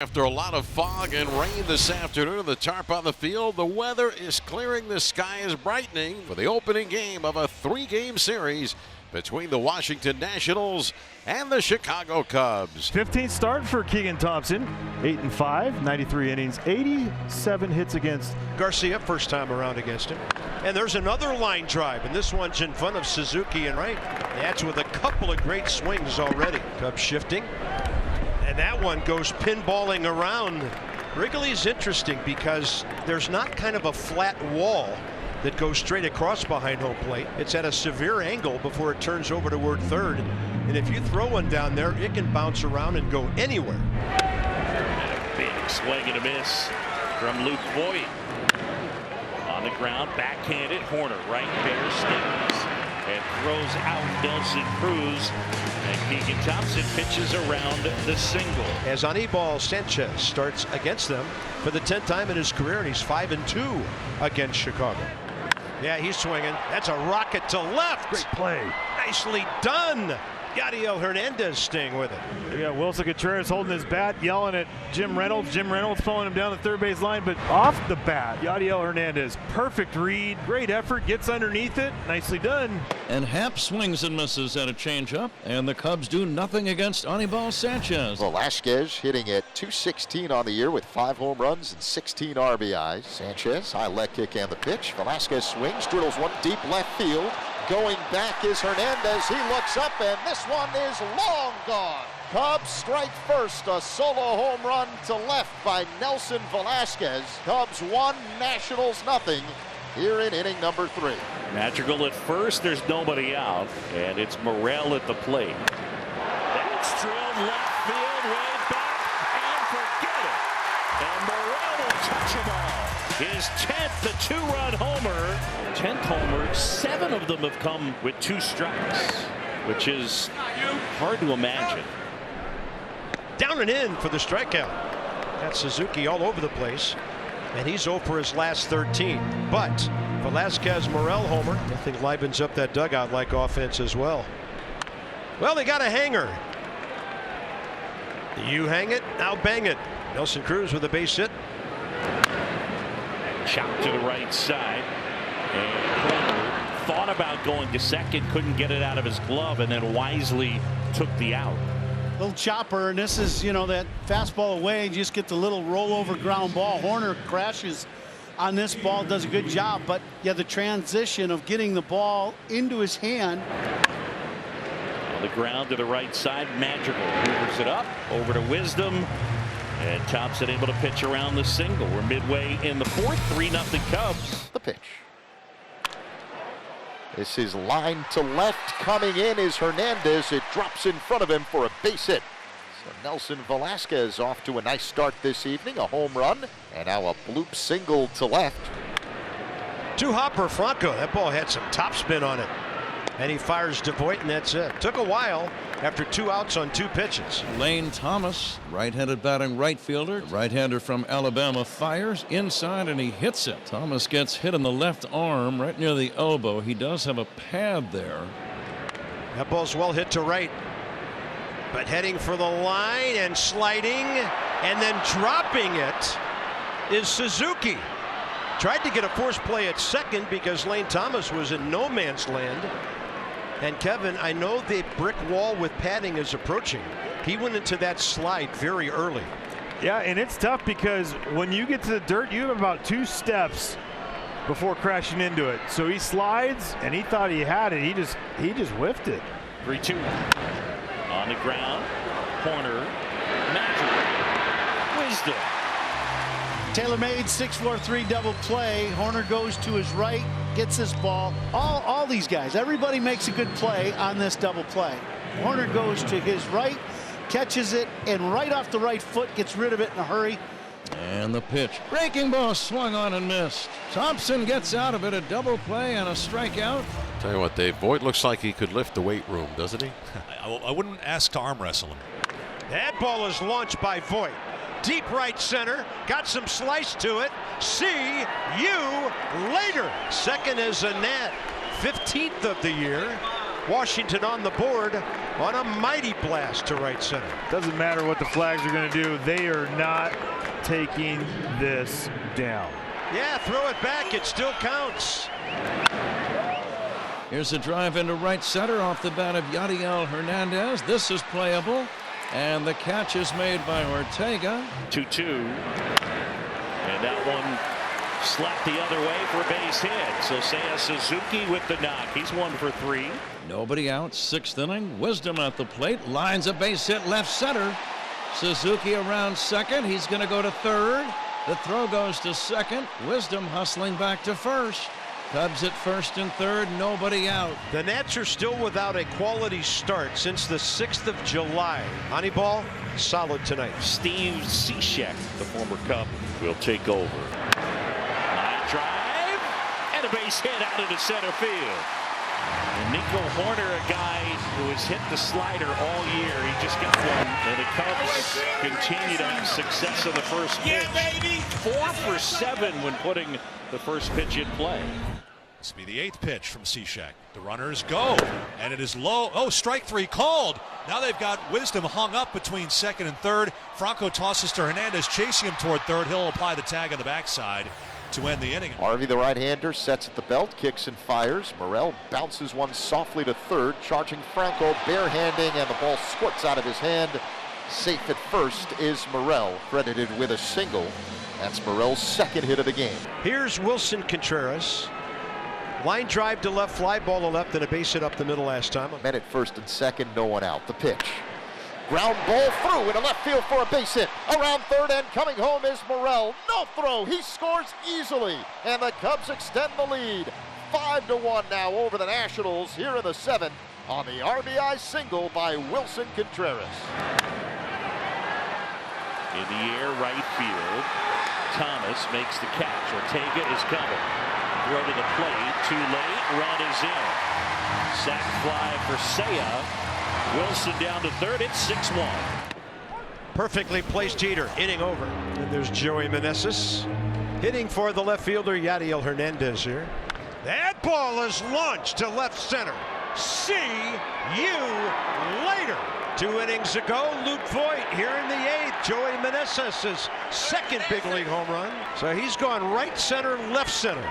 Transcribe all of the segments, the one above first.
After a lot of fog and rain this afternoon, the tarp on the field, the weather is clearing, the sky is brightening for the opening game of a 3-game series between the Washington Nationals and the Chicago Cubs. 15th start for Keegan Thompson, 8-5, 93 innings, 87 hits against Garcia, first time around against him. And there's another line drive, and this one's in front of Suzuki and right. That's with a couple of great swings already. Cubs shifting. And that one goes pinballing around. Wrigley's interesting because there's not kind of a flat wall that goes straight across behind home plate. It's at a severe angle before it turns over toward third. And if you throw one down there, it can bounce around and go anywhere. And a big swing and a miss from Voit. On the ground, backhanded. Horner right there, stings and throws out Nelson Cruz. And Keegan Thompson pitches around the single. As Aníbal Sanchez starts against them for the 10th time in his career, and he's 5-2 against Chicago. Yeah, he's swinging. That's a rocket to left. Great play. Nicely done. Yadiel Hernandez staying with it. Yeah, Wilson Contreras holding his bat, yelling at Jim Reynolds. Jim Reynolds following him down the third base line, but off the bat, Yadiel Hernandez, perfect read, great effort, gets underneath it, nicely done. And Happ swings and misses at a changeup, and the Cubs do nothing against Aníbal Sanchez. Velázquez hitting at .216 on the year with 5 home runs and 16 RBIs. Sanchez, high leg kick and the pitch. Velázquez swings, drills one deep left field. Going back is Hernandez. He looks up, and this one is long gone. Cubs strike first. A solo home run to left by Nelson Velázquez. Cubs 1, Nationals nothing here in inning number 3. Madrigal at first. There's nobody out, and it's Morel at the plate. That's drilled left field, way back, and forget it. And Morel will touch them all. His 10th, the 2-run homer. 10th homer, 7 of them have come with 2 strikes, which is hard to imagine. Down and in for the strikeout. That's Suzuki all over the place, and he's 0 for his last 13. But Velázquez Morel homer, I think livens up that dugout like offense as well. Well, they got a hanger. You hang it, now bang it. Nelson Cruz with a base hit. Chopped to the right side. And Horner thought about going to second, couldn't get it out of his glove, and then wisely took the out. Little chopper, and this is, you know, that fastball away. You just get the little rollover ground ball. Horner crashes on this ball, does a good job, but yeah, the transition of getting the ball into his hand. On the ground to the right side, Madrigal hoovers it up over to Wisdom. And Thompson able to pitch around the single. We're midway in the 4th, 3-0 Cubs. The pitch. This is line to left. Coming in is Hernandez. It drops in front of him for a base hit. So Nelson Velázquez off to a nice start this evening. A home run. And now a bloop single to left. To Hopper Franco. That ball had some topspin on it. And he fires to Voit, and that's it. Took a while after 2 outs on 2 pitches. Lane Thomas, right-handed batting right fielder. The right-hander from Alabama fires inside and he hits it. Thomas gets hit in the left arm right near the elbow. He does have a pad there. That ball's well hit to right. But heading for the line and sliding and then dropping it is Suzuki. Tried to get a force play at second because Lane Thomas was in no man's land. And Kevin, I know the brick wall with padding is approaching. He went into that slide very early. Yeah, and it's tough because when you get to the dirt, you have about 2 steps before crashing into it. So he slides, and he thought he had it. He just whiffed it. 3-2. On the ground, Horner, Madrigal, Wisdom. Taylor-made 6-4-3 double play. Horner goes to his right, gets this ball. All these guys, everybody makes a good play on this double play. Horner goes to his right, catches it, and right off the right foot gets rid of it in a hurry. And the pitch. Breaking ball swung on and missed. Thompson gets out of it, a double play and a strikeout. Tell you what, Dave, Voit looks like he could lift the weight room, doesn't he? I wouldn't ask to arm wrestle him. That ball is launched by Voit. Deep right center, got some slice to it. See you later. Second is a net. 15th of the year. Washington on the board. on a mighty blast to right center. Doesn't matter what the flags are going to do. They are not taking this down. Yeah, throw it back. It still counts. Here's a drive into right center off the bat of Yadiel Hernandez. This is playable, and the catch is made by Ortega. 2-2, and that one slapped the other way for a base hit. So Seiya Suzuki with the knock. He's 1 for 3. Nobody out, 6th inning. Wisdom at the plate, lines a base hit left center. Suzuki around second. He's going to go to third. The throw goes to second. Wisdom hustling back to first. Cubs at first and third, nobody out. The Nats are still without a quality start since the 6th of July. Honeyball, solid tonight. Steve Cishek, the former Cub, will take over. Line drive, and a base hit out into center field. And Nico Horner, a guy who has hit the slider all year. He just got one. And the Cubs continue to have success on the first pitch. 4 for 7 when putting the first pitch in play. This will be the 8th pitch from Cishek. The runners go, and it is low. Oh, strike 3 called. Now they've got Wisdom hung up between second and third. Franco tosses to Hernandez, chasing him toward third. He'll apply the tag on the backside to end the inning. Harvey, the right-hander, sets at the belt, kicks and fires. Morel bounces one softly to third, charging Franco, barehanding, and the ball squirts out of his hand. Safe at first is Morel, credited with a single. That's Morel's 2nd hit of the game. Here's Wilson Contreras. Line drive to left, fly ball to left, and a base hit up the middle last time. Men at first and second, no one out. The pitch. Ground ball through into left field for a base hit. Around third and coming home is Morel. No throw. He scores easily. And the Cubs extend the lead. 5-1 now over the Nationals here in the 7th on the RBI single by Wilson Contreras. In the air, right field. Thomas makes the catch. Ortega is coming. Throw to the plate. Too late. Run is in. Sac fly for Seiya. Wilson down to third. It's 6-1. Perfectly placed heater. Inning over. And there's Joey Meneses hitting for the left fielder Yadiel Hernandez here. That ball is launched to left center. See you later. 2 innings ago, Luke Voit here in the 8th. Joey Meneses' 2nd big league home run. So he's gone right center, left center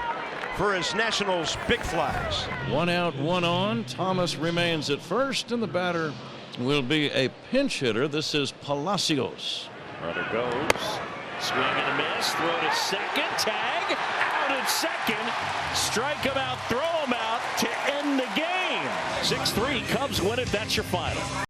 for his Nationals big flies. 1 out, 1 on. Thomas remains at first, and the batter will be a pinch hitter. This is Palacios. Runner goes. Swing and a miss. Throw to second. Tag. Out at second. Strike him out. Throw him out to end the game. 6-3. Cubs win it. That's your final.